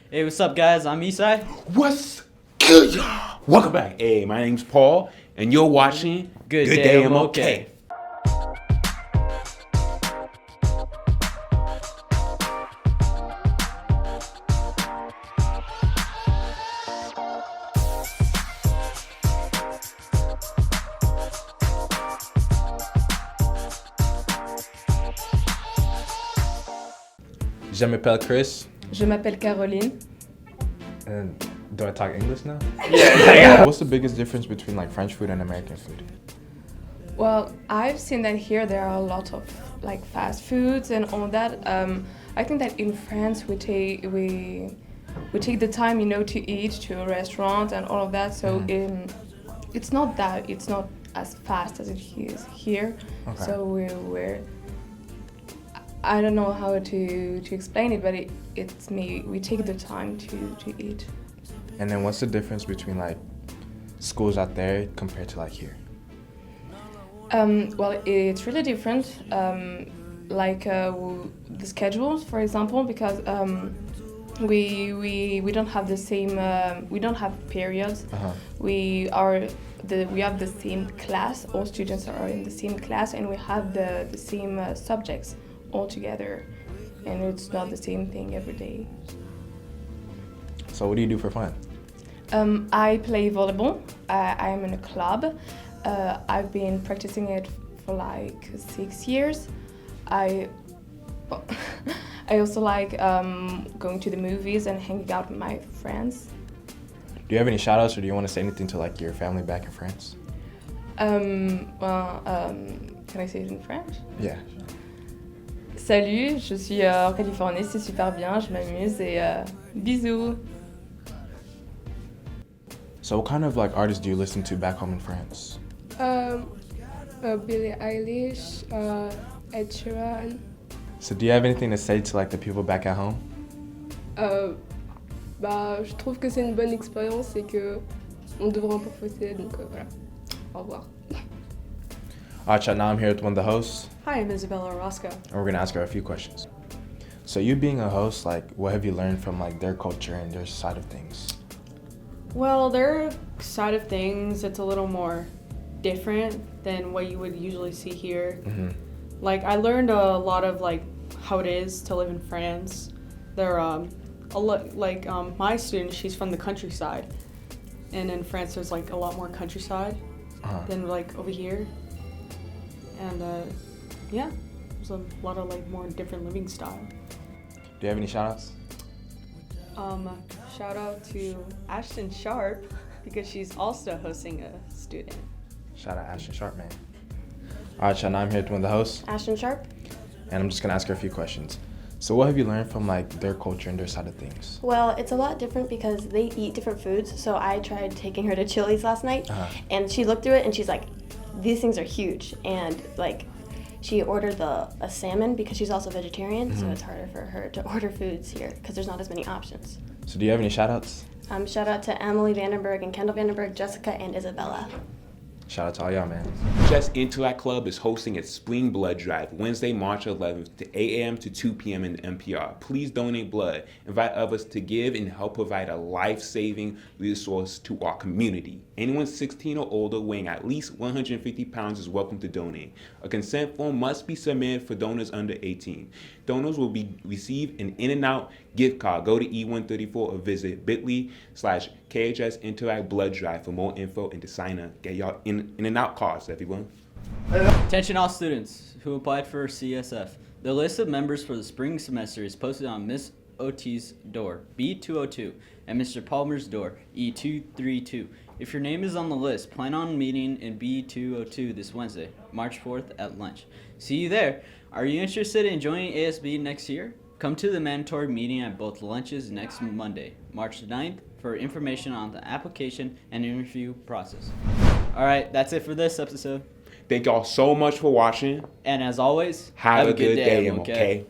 Hey, what's up, guys? I'm Isai. What's good, y'all? Welcome back. Hey, my name's Paul, and you're watching Good Day MLK. Je m'appelle Chris. Je m'appelle Caroline. And do I talk English now? Yeah. What's the biggest difference between like French food and American food? Well, I've seen that here there are a lot of like fast foods and all that. I think that in France we take the time, to eat to a restaurant and all of that. So it's not as fast as it is here. Okay. So we're I don't know how to explain it, but we take the time to eat. And then what's the difference between like schools out there compared to like here? Well, it's really different. The schedules, for example, because we don't have the same we don't have periods. We have the same class. All students are in the same class, and we have the same subjects all together, and it's not the same thing every day. So what do you do for fun? I play volleyball. I am in a club. I've been practicing it for like 6 years. I also like going to the movies and hanging out with my friends. Do you have any shout outs or do you want to say anything to like your family back in France? Can I say it in French? Yeah. Salut, je suis en Californie, c'est super bien, je m'amuse et bisous. So what kind of like artists do you listen to back home in France? Billie Eilish, Ed Sheeran. So do you have anything to say to like the people back at home? Je trouve que c'est une bonne expérience et que on devrait en profiter, donc voilà. Au revoir. Alright, y'all, now I'm here with one of the hosts, Hi, I'm Isabella Orozco. and we're gonna ask her a few questions. So you being a host, like what have you learned from like their culture and their side of things? Well, their side of things, it's a little more different than what you would usually see here. Like, I learned a lot of like how it is to live in France. They're my student, she's from the countryside, and in France there's like a lot more countryside than like over here. And there's a lot of like more different living style. Do you have any shout outs? Shout out to Ashton Sharp because she's also hosting a student. Shout out Ashton Sharp, man. Alright, y'all, now I'm here with one of the hosts, Ashton Sharp. and I'm just gonna ask her a few questions. So what have you learned from like their culture and their side of things? Well, it's a lot different because they eat different foods. So I tried taking her to Chili's last night, and she looked through it and she's like, "These things are huge." And like, she ordered a salmon because she's also vegetarian, so it's harder for her to order foods here because there's not as many options. So do you have any shout outs? Shout out to Emily Vandenberg and Kendall Vandenberg, Jessica and Isabella. Shout out to all y'all, man. Just Intellect Club is hosting its Spring Blood Drive Wednesday, March 11th to 8 a.m. to 2 p.m. in the NPR. Please donate blood. Invite others to give and help provide a life-saving resource to our community. Anyone 16 or older weighing at least 150 pounds is welcome to donate. A consent form must be submitted for donors under 18. Donors will receive an In-N-Out gift card. Go to E134 or visit bit.ly/KHS Interact Blood Drive for more info and to sign up. Get y'all In-N-Out cards, everyone. Attention all students who applied for CSF. The list of members for the spring semester is posted on Miss OT's door, B202, and Mr. Palmer's door, E232. If your name is on the list, plan on meeting in B202 this Wednesday, March 4th at lunch. See you there. Are you interested in joining ASB next year? Come to the mandatory meeting at both lunches next Monday, March 9th, for information on the application and interview process. All right, that's it for this episode. Thank y'all so much for watching. And as always, Have a good day, MLK.